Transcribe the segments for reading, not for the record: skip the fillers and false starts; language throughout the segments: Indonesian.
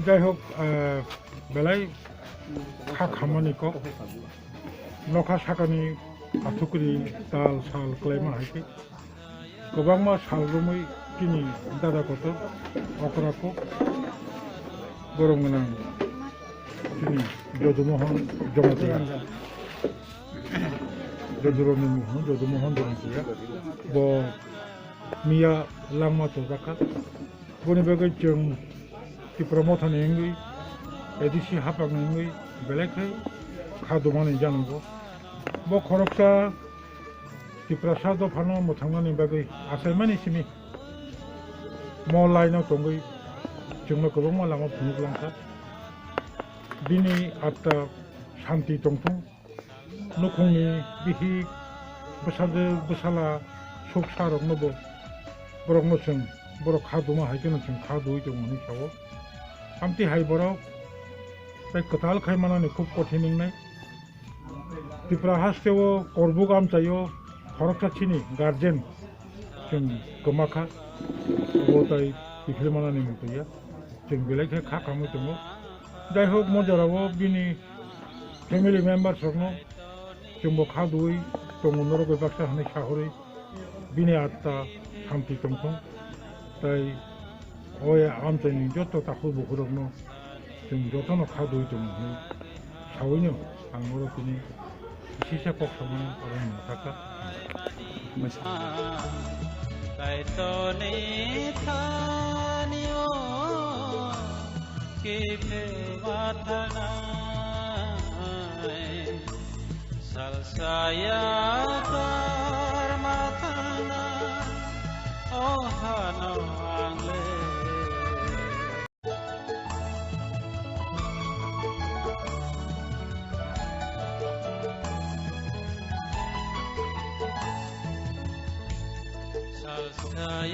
যাই হোক বেলাই খা খামানি কক নখা সাকানি आथुकुरि ताल साल क्लाइमा हाइके गोबां मा सालरुमै किनि दादा कत अकराको गरम गोनां किनि जदु महन जमातिया जदुरनि महन जदु महन जमातिया ब मिया लांमा तजाका बनि बागै जों त्रिपुरा मथानि एंगै एदिसि हापांनि एंगै बेलेखै खादमानि जानांगौ bo khoroksa Tripura do phano mothangani bagai asaimani simi mo laino tongai jungno kobong ma lama Kulangkha bini atta shanti tongtung nukhungni bihi besade besala sok sarok nobo borok no chung borok khaduma haikeno chung khadui tongmani sawo amti hai borok tai katal khaimanani khub kothiningnai Tripura hastewo korbuk amchayo khoroksa chini guardian chung gomakha otai bikhilmanani mutuya chung belekhe kha kamu tongo jai hok mojarawo bini family members rokno chung bo khadui tongonoro be baksa hane shahori bini atta shanti tongthong tai oya amchani joto takhul bukhurokno chung jotono khadui tongo sawoino angoro kini sisa kok sama orang kata kaitoni thanio kipe wathana salsaya parmathana ohano angle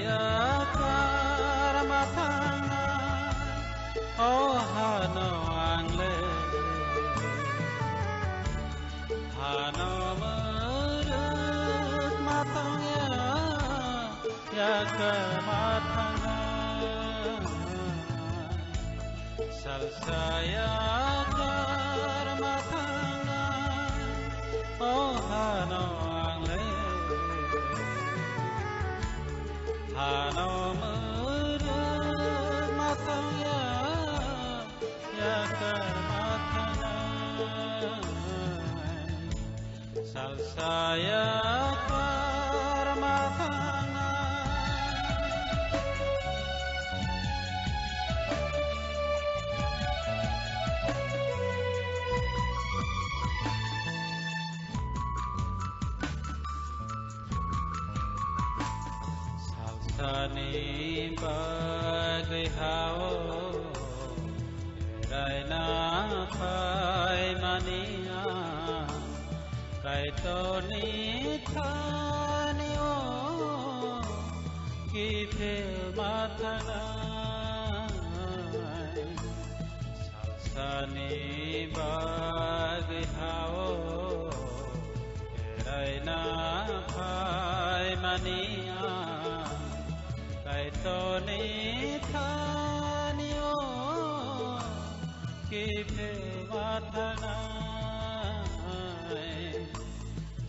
Yakar matana ohano angle hano marut matanya yakar matana salsa yakar matana ohano hano marut matanya yakar matana salsa yakar matana Sani bagai hao raina pai mania kaitoni thanio kipe mathana Sani bagai hao raina pai mania kaitoni thanio kipe wathana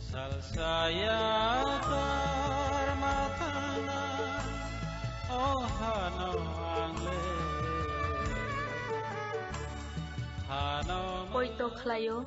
salsa yakar mathana ohano angle hano Poito khlayo